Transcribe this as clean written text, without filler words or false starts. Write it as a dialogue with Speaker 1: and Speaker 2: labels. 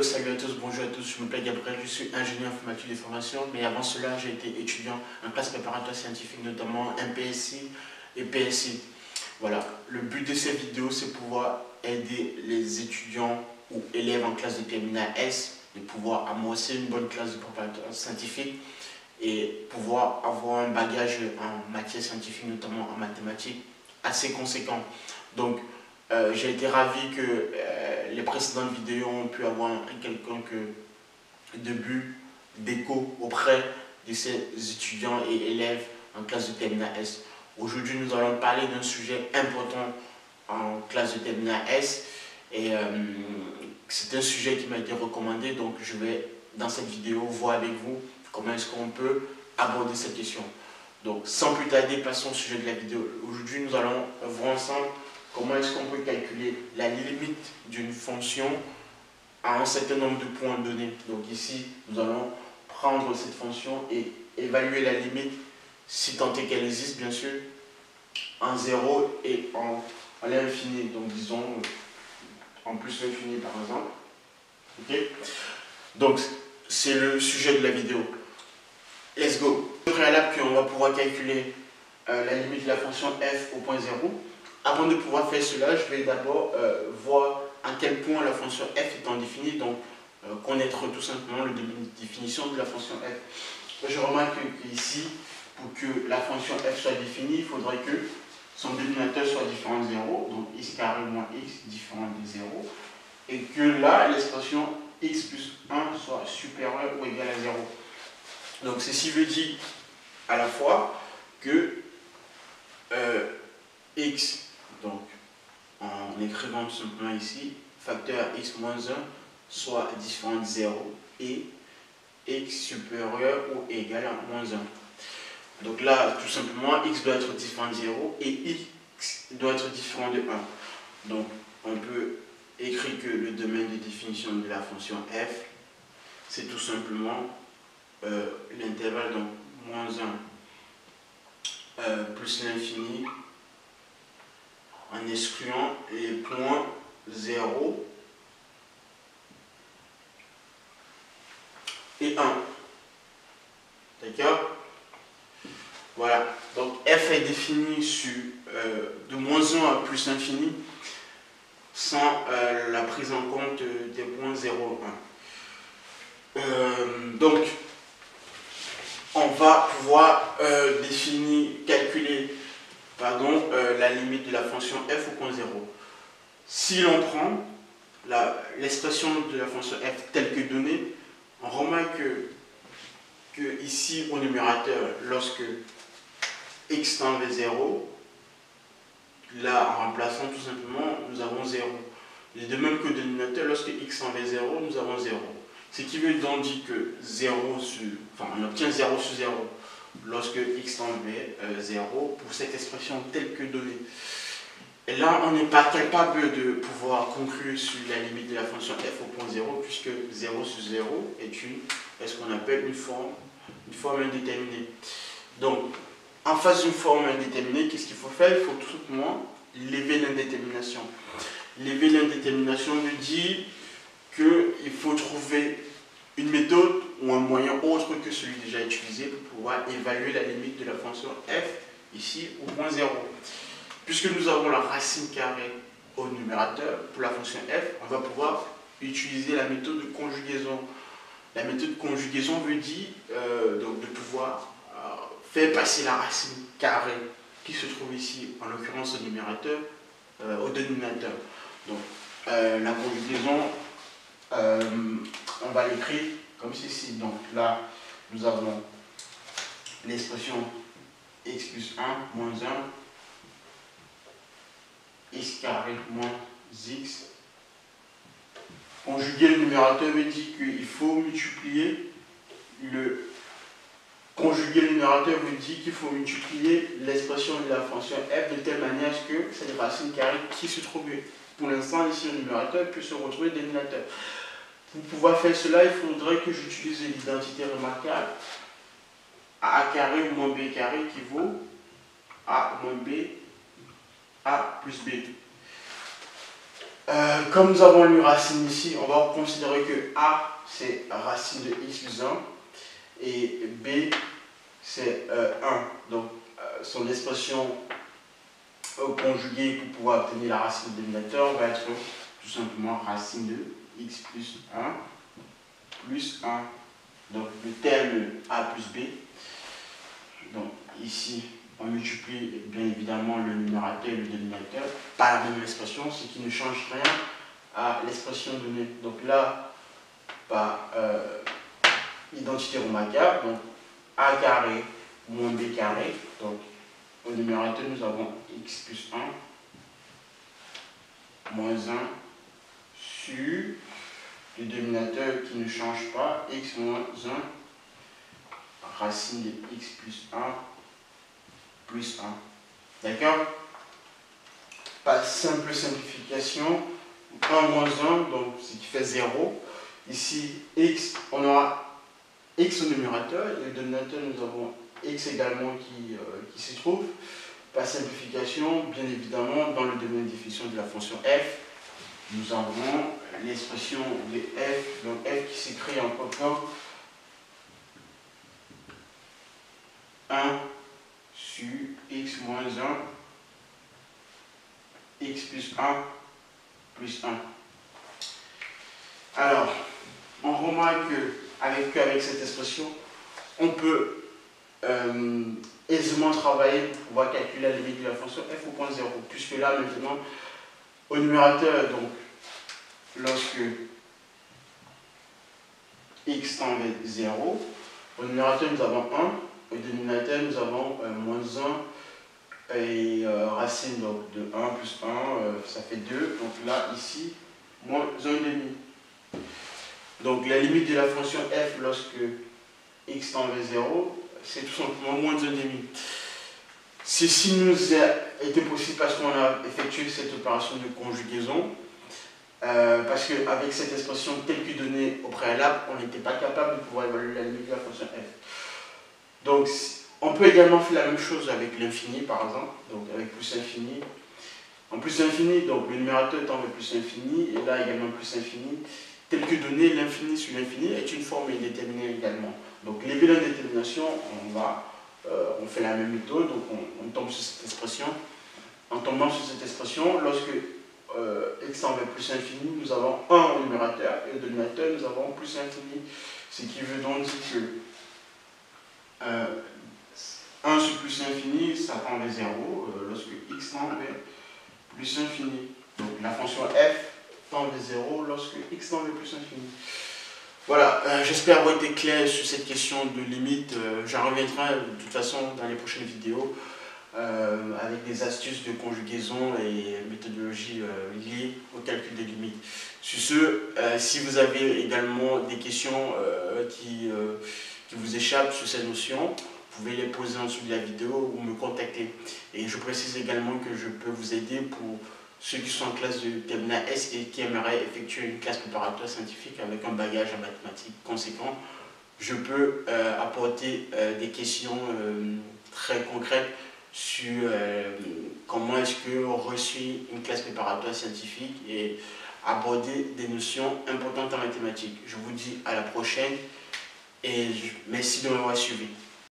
Speaker 1: salut à tous, bonjour à tous, je m'appelle Gabriel, je suis ingénieur informatique de formation, mais avant cela j'ai été étudiant en classe préparatoire scientifique, notamment MPSI et PSI. Voilà, le but de cette vidéo c'est pouvoir aider les étudiants ou élèves en classe de terminale S de pouvoir amorcer une bonne classe de préparatoire scientifique et pouvoir avoir un bagage en matière scientifique, notamment en mathématiques, assez conséquent. Donc, j'ai été ravi que les précédentes vidéos ont pu avoir un quelconque début d'écho auprès de ces étudiants et élèves en classe de terminale S. Aujourd'hui, nous allons parler d'un sujet important en classe de terminale S et c'est un sujet qui m'a été recommandé, donc je vais dans cette vidéo voir avec vous comment est-ce qu'on peut aborder cette question. Donc sans plus tarder, passons au sujet de la vidéo. Aujourd'hui, nous allons voir ensemble comment est-ce qu'on peut calculer la limite d'une fonction à un certain nombre de points donnés. Donc ici, nous allons prendre cette fonction et évaluer la limite, si tant est qu'elle existe bien sûr, en 0 et en l'infini. Donc disons en plus l'infini par exemple. Ok. Donc c'est le sujet de la vidéo. Let's go. Au préalable qu'on va pouvoir calculer la limite de la fonction f au point 0. Avant de pouvoir faire cela, je vais d'abord voir à quel point la fonction f est définie, donc connaître tout simplement le domaine de définition de la fonction f. Je remarque qu'ici, pour que la fonction f soit définie, il faudrait que son dénominateur soit différent de 0, donc x carré moins x différent de 0, et que là, l'expression x plus 1 soit supérieure ou égale à 0. Donc ceci veut dire à la fois que x, donc en écrivant tout simplement ici, facteur x moins 1 soit différent de 0 et x supérieur ou égal à moins 1. Donc là, tout simplement, x doit être différent de 0 et x doit être différent de 1. Donc on peut écrire que le domaine de définition de la fonction f, c'est tout simplement l'intervalle, donc moins 1 plus l'infini, en excluant les points 0 et 1. D'accord? Voilà. Donc f est défini sur de moins 1 à plus infini sans la prise en compte des points 0 et 1. Donc on va pouvoir calculer la limite de la fonction f au point 0. Si l'on prend l'expression de la fonction f telle que donnée, on remarque que ici au numérateur, lorsque x tend vers 0, là en remplaçant tout simplement, nous avons 0. Et de même que le dénominateur, lorsque x tend vers 0, nous avons 0. Ce qui veut donc dire que on obtient 0 sur 0 lorsque x tend vers 0 pour cette expression telle que donnée. Et là, on n'est pas capable de pouvoir conclure sur la limite de la fonction f au point 0, puisque 0 sur 0 est ce qu'on appelle une forme indéterminée. Donc, en face d'une forme indéterminée, qu'est-ce qu'il faut faire? Il faut tout simplement lever l'indétermination. Lever l'indétermination veut dire qu'il faut trouver une méthode ou un moyen autre que celui déjà utilisé pour pouvoir évaluer la limite de la fonction f ici au point 0. Puisque nous avons la racine carrée au numérateur pour la fonction f, on va pouvoir utiliser la méthode de conjugaison. La méthode de conjugaison veut dire donc de pouvoir faire passer la racine carrée qui se trouve ici, en l'occurrence au numérateur, au dénominateur. Donc la conjugaison, on va l'écrire comme ceci. Donc là, nous avons l'expression x plus 1 moins 1, x carré moins x. Conjuguer le numérateur veut dire qu'il faut multiplier l'expression de la fonction f de telle manière que cette racine carrée qui se trouve pour l'instant ici au numérateur peut se retrouver au dénominateur. Pour pouvoir faire cela, il faudrait que j'utilise l'identité remarquable a carré moins b carré qui vaut a moins b, a plus b. Comme nous avons lu racine ici, on va considérer que A c'est racine de x plus 1 et B c'est 1. Donc son expression conjuguée pour pouvoir obtenir la racine du dénominateur va être tout simplement racine de x plus 1 plus 1. Donc le terme A plus B. Donc ici on multiplie bien évidemment le numérateur et le dénominateur par la même expression, ce qui ne change rien à l'expression donnée. Donc là, par identité remarquable, donc A carré moins B carré, donc au numérateur nous avons x plus 1 moins 1 sur le dénominateur qui ne change pas, x moins 1 racine de x plus 1 plus 1. D'accord? Par simple simplification, 1 moins 1, donc ce qui fait 0. Ici, x, on aura x au numérateur, et au dénominateur, nous avons x également qui s'y trouve. Par simplification, bien évidemment, dans le domaine de définition de la fonction f, nous avons l'expression de f, donc f qui s'écrit encore comme 1 sur x moins 1, x plus 1 plus 1. Alors, on remarque qu'avec cette expression, on peut aisément travailler pour pouvoir calculer la limite de la fonction f au point 0, puisque là maintenant, au numérateur, donc lorsque x tend vers 0, au numérateur nous avons 1, au dénominateur nous avons moins 1 et racine donc, de 1 plus 1, ça fait 2, donc là ici, moins 1,5. Donc la limite de la fonction f lorsque x tend vers 0, c'est tout simplement moins 1,5. Ceci nous a été possible parce qu'on a effectué cette opération de conjugaison, parce qu'avec cette expression telle que donnée au préalable, on n'était pas capable de pouvoir évaluer la limite de la fonction f. Donc on peut également faire la même chose avec l'infini par exemple, donc avec plus infini. En plus infini, donc le numérateur tend vers plus infini, et là également plus infini. Tel que donné, l'infini sur l'infini est une forme indéterminée également. Donc lever l'indétermination, on fait la même méthode, donc on tombe sur cette expression. En tombant sur cette expression, lorsque x tend vers plus infini, nous avons 1 au numérateur, et au dénominateur, nous avons plus infini. Ce qui veut donc dire que 1 sur plus infini, ça tend vers 0, lorsque x tend vers plus infini. Donc la fonction f tend vers 0 lorsque x tend vers plus infini. Voilà, j'espère avoir été clair sur cette question de limite. J'en reviendrai de toute façon dans les prochaines vidéos avec des astuces de conjugaison et méthodologies liées au calcul des limites. Sur ce, si vous avez également des questions qui vous échappent sur ces notions, vous pouvez les poser en dessous de la vidéo ou me contacter. Et je précise également que je peux vous aider pour ceux qui sont en classe de terminale S et qui aimeraient effectuer une classe préparatoire scientifique avec un bagage en mathématiques conséquent. Je peux apporter des questions très concrètes sur comment est-ce qu'on reçut une classe préparatoire scientifique et aborder des notions importantes en mathématiques. Je vous dis à la prochaine et merci de m'avoir suivi.